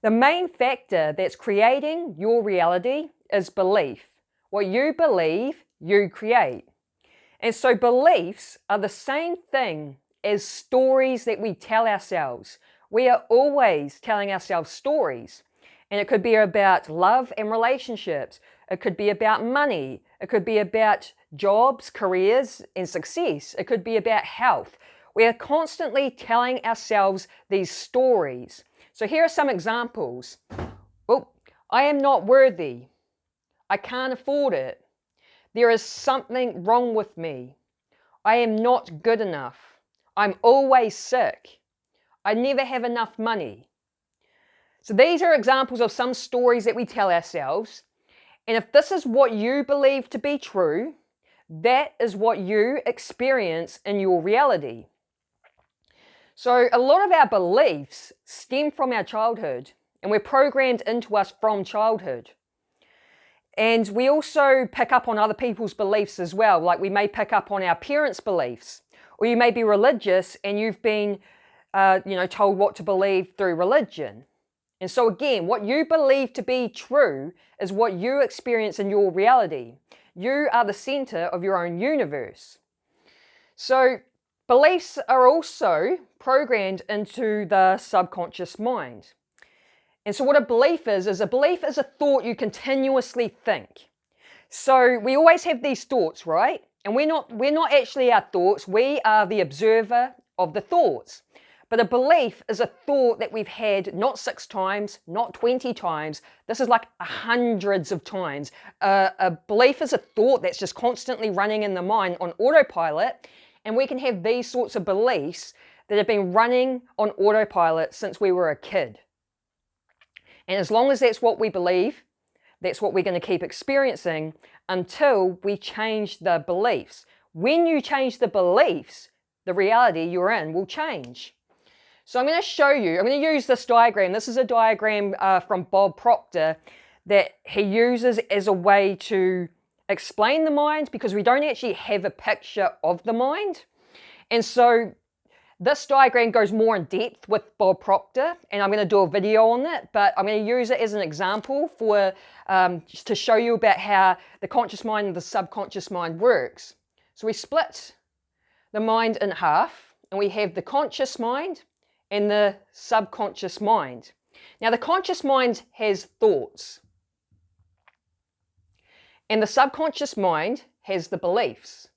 The main factor that's creating your reality is belief. What you believe, you create. And so beliefs are the same thing as stories that we tell ourselves. We are always telling ourselves stories. And it could be about love and relationships. It could be about money. It could be about jobs, careers, and success. It could be about health. We are constantly telling ourselves these stories. So here are some examples. Oh, I am not worthy. I can't afford it. There is something wrong with me. I am not good enough. I'm always sick. I never have enough money. So these are examples of some stories that we tell ourselves. And if this is what you believe to be true, that is what you experience in your reality. So a lot of our beliefs stem from our childhood, and we're programmed into us from childhood. And we also pick up on other people's beliefs as well. Like we may pick up on our parents' beliefs, or you may be religious and you've been told what to believe through religion. And so again, what you believe to be true is what you experience in your reality. You are the center of your own universe. So beliefs are also programmed into the subconscious mind. And so what a belief is a thought you continuously think. So we always have these thoughts, right? And we're not actually our thoughts, we are the observer of the thoughts. But a belief is a thought that we've had not 6 times, not 20 times. This is like hundreds of times. A belief is a thought that's just constantly running in the mind on autopilot. And we can have these sorts of beliefs that have been running on autopilot since we were a kid. And as long as that's what we believe, that's what we're going to keep experiencing until we change the beliefs. When you change the beliefs, the reality you're in will change. So I'm going to show you, I'm going to use this diagram. This is a diagram from Bob Proctor that he uses as a way to explain the mind, because we don't actually have a picture of the mind. And so this diagram goes more in depth with Bob Proctor, and I'm going to do a video on it, but I'm going to use it as an example for just to show you about how the conscious mind and the subconscious mind works. So we split the mind in half, and we have the conscious mind and the subconscious mind. Now the conscious mind has thoughts, and the subconscious mind has the beliefs.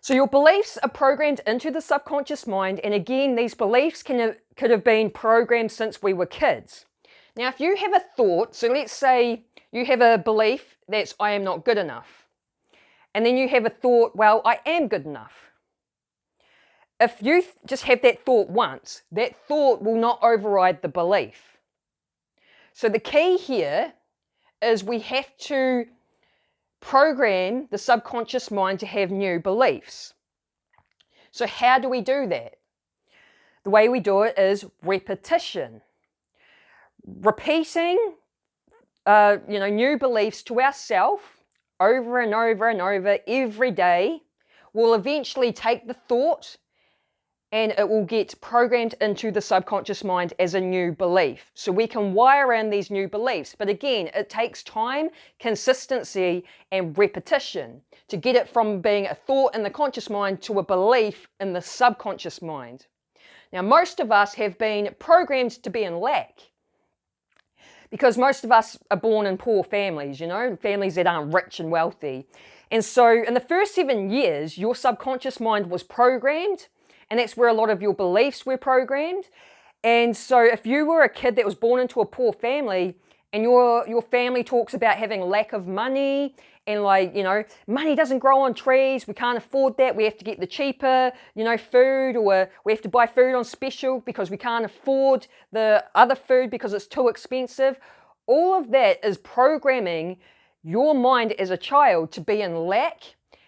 So your beliefs are programmed into the subconscious mind, and again, these beliefs could have been programmed since we were kids. Now, if you have a thought, so let's say you have a belief that's I am not good enough, and then you have a thought, well, I am good enough. If you just have that thought once, that thought will not override the belief. So the key here is we have to program the subconscious mind to have new beliefs. So how do we do that? The way we do it is repetition. Repeating new beliefs to ourselves over and over and over every day will eventually take the thought and it will get programmed into the subconscious mind as a new belief. So we can wire in these new beliefs. But again, it takes time, consistency, and repetition to get it from being a thought in the conscious mind to a belief in the subconscious mind. Now, most of us have been programmed to be in lack, because most of us are born in poor families, families that aren't rich and wealthy. And so in the first 7 years, your subconscious mind was programmed, and that's where a lot of your beliefs were programmed. And so if you were a kid that was born into a poor family, and your family talks about having lack of money, and money doesn't grow on trees, we can't afford that, we have to get the cheaper, food, or we have to buy food on special because we can't afford the other food because it's too expensive. All of that is programming your mind as a child to be in lack,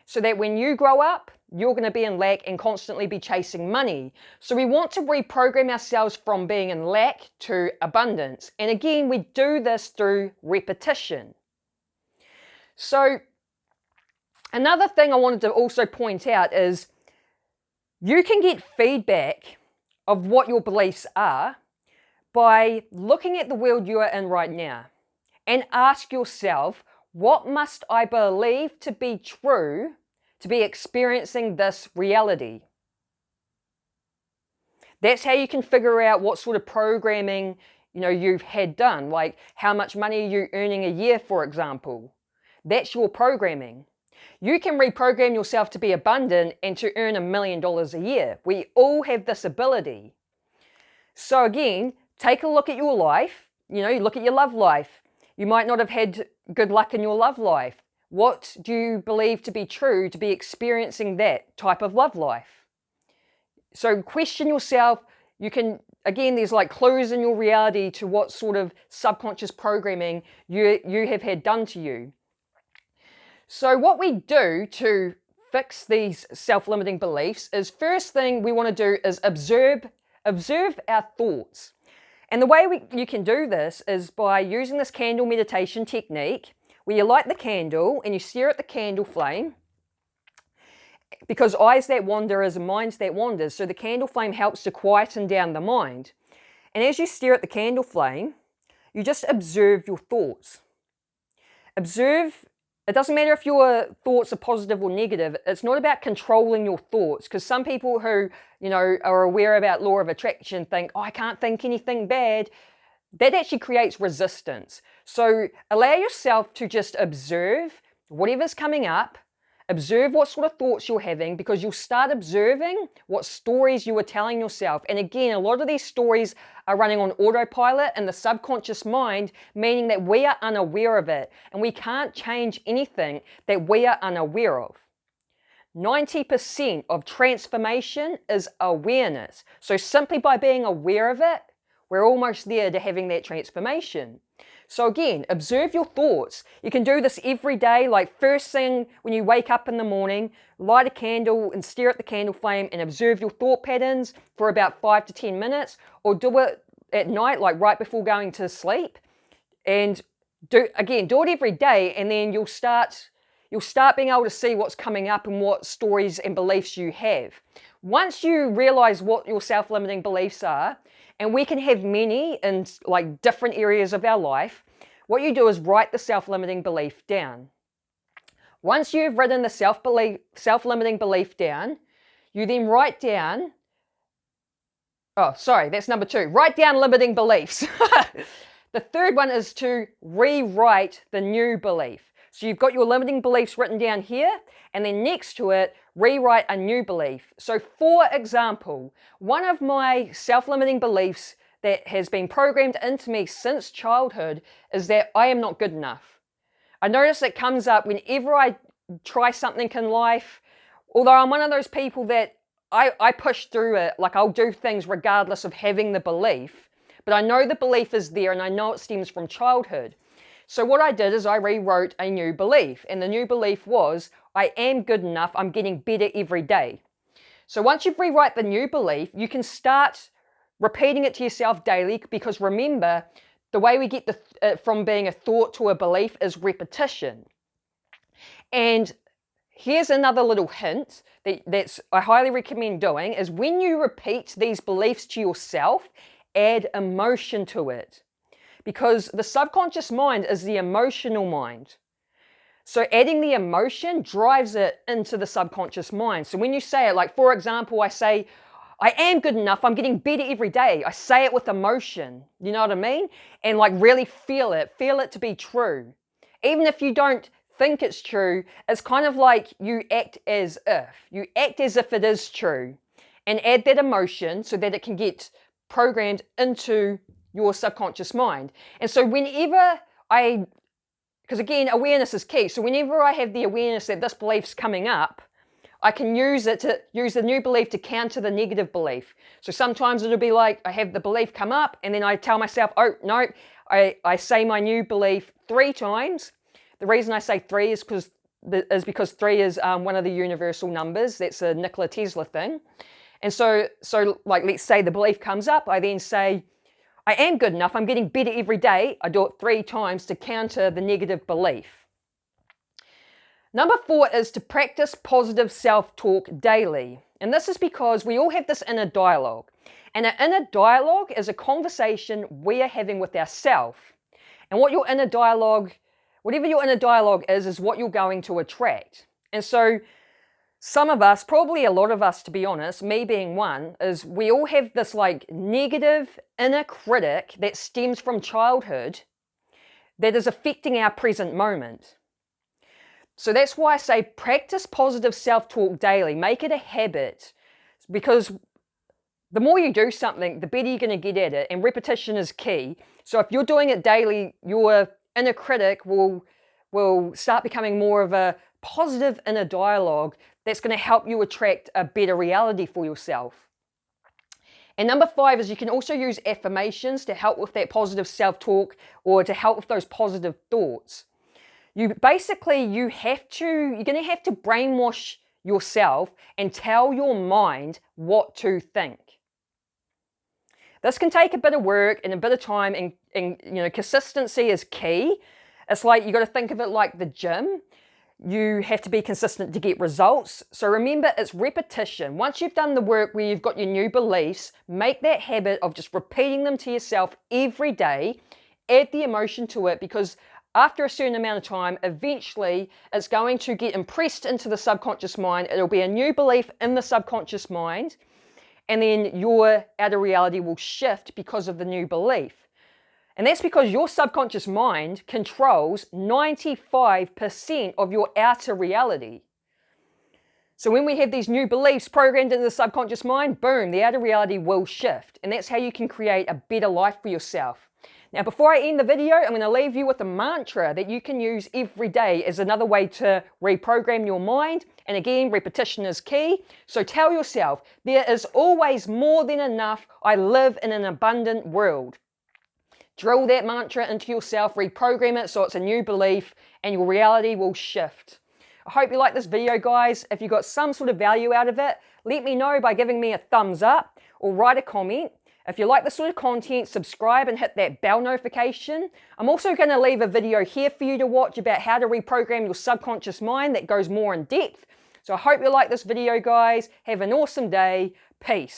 so that when you grow up, you're going to be in lack and constantly be chasing money. So we want to reprogram ourselves from being in lack to abundance. And again, we do this through repetition. So another thing I wanted to also point out is you can get feedback of what your beliefs are by looking at the world you are in right now and ask yourself, what must I believe to be true to be experiencing this reality? That's how you can figure out what sort of programming you've had done, like how much money are you earning a year, for example. That's your programming. You can reprogram yourself to be abundant and to earn $1 million a year. We all have this ability. So again, take a look at your life. You look at your love life. You might not have had good luck in your love life. What do you believe to be true to be experiencing that type of love life? So question yourself. You can, again, there's like clues in your reality to what sort of subconscious programming you have had done to you. So what we do to fix these self-limiting beliefs is, first thing we want to do is observe our thoughts. And the way you can do this is by using this candle meditation technique, where you light the candle and you stare at the candle flame, because eyes that wander is a mind that wanders. So the candle flame helps to quieten down the mind. And as you stare at the candle flame, you just observe your thoughts. Observe. It doesn't matter if your thoughts are positive or negative. It's not about controlling your thoughts, because some people who, are aware about law of attraction think, oh, I can't think anything bad. That actually creates resistance. So allow yourself to just observe whatever's coming up. Observe what sort of thoughts you're having, because you'll start observing what stories you are telling yourself. And again, a lot of these stories are running on autopilot in the subconscious mind, meaning that we are unaware of it. And we can't change anything that we are unaware of. 90% of transformation is awareness. So simply by being aware of it, we're almost there to having that transformation. So again, observe your thoughts. You can do this every day, like first thing when you wake up in the morning, light a candle and stare at the candle flame and observe your thought patterns for about 5 to 10 minutes, or do it at night, like right before going to sleep. And do it every day, and then you'll start being able to see what's coming up and what stories and beliefs you have. Once you realize what your self-limiting beliefs are, and we can have many in like different areas of our life, what you do is write the self-limiting belief down. Once you've written the self-limiting belief down, you then write down, that's number 2. Write down limiting beliefs. The third one is to rewrite the new belief. So you've got your limiting beliefs written down here, and then next to it, rewrite a new belief. So for example, one of my self-limiting beliefs that has been programmed into me since childhood is that I am not good enough. I notice it comes up whenever I try something in life, although I'm one of those people that I push through it, like I'll do things regardless of having the belief, but I know the belief is there and I know it stems from childhood. So what I did is I rewrote a new belief, and the new belief was, I am good enough, I'm getting better every day. So once you've rewrite the new belief, you can start repeating it to yourself daily, because remember, the way we get from being a thought to a belief is repetition. And here's another little hint that's I highly recommend doing, is when you repeat these beliefs to yourself, add emotion to it. Because the subconscious mind is the emotional mind. So adding the emotion drives it into the subconscious mind. So when you say it, like for example, I say, I am good enough, I'm getting better every day. I say it with emotion, you know what I mean? And like really feel it to be true. Even if you don't think it's true, it's kind of like you act as if it is true. And add that emotion so that it can get programmed into your subconscious mind. And so whenever because again, awareness is key. So whenever I have the awareness that this belief's coming up, I can use the new belief to counter the negative belief. So sometimes it'll be like, I have the belief come up and then I tell myself, oh no, I say my new belief 3 times. The reason I say 3 is because 3 is one of the universal numbers. That's a Nikola Tesla thing. And so like, let's say the belief comes up, I then say, I am good enough, I'm getting better every day. I do it 3 times to counter the negative belief. Number 4 is to practice positive self-talk daily. And this is because we all have this inner dialogue. And an inner dialogue is a conversation we are having with ourselves. And what your inner dialogue, whatever your inner dialogue is what you're going to attract. And so some of us, probably a lot of us to be honest, me being one, is we all have this like negative inner critic that stems from childhood that is affecting our present moment. So that's why I say practice positive self-talk daily. Make it a habit, because the more you do something, the better you're going to get at it, and repetition is key. So if you're doing it daily, your inner critic will start becoming more of a positive inner dialogue that's going to help you attract a better reality for yourself. And number 5 is you can also use affirmations to help with that positive self-talk or to help with those positive thoughts. You're going to have to brainwash yourself and tell your mind what to think. This can take a bit of work and a bit of time, and consistency is key. It's like you got to think of it like the gym. You have to be consistent to get results. So remember, it's repetition. Once you've done the work where you've got your new beliefs, make that habit of just repeating them to yourself every day. Add the emotion to it, because after a certain amount of time, eventually it's going to get impressed into the subconscious mind. It'll be a new belief in the subconscious mind, and then your outer reality will shift because of the new belief. And that's because your subconscious mind controls 95% of your outer reality. So when we have these new beliefs programmed into the subconscious mind, boom, the outer reality will shift. And that's how you can create a better life for yourself. Now, before I end the video, I'm going to leave you with a mantra that you can use every day as another way to reprogram your mind. And again, repetition is key. So tell yourself, there is always more than enough. I live in an abundant world. Drill that mantra into yourself, reprogram it so it's a new belief, and your reality will shift. I hope you like this video, guys. If you got some sort of value out of it, let me know by giving me a thumbs up or write a comment. If you like this sort of content, subscribe and hit that bell notification. I'm also going to leave a video here for you to watch about how to reprogram your subconscious mind that goes more in depth. So I hope you like this video, guys. Have an awesome day. Peace.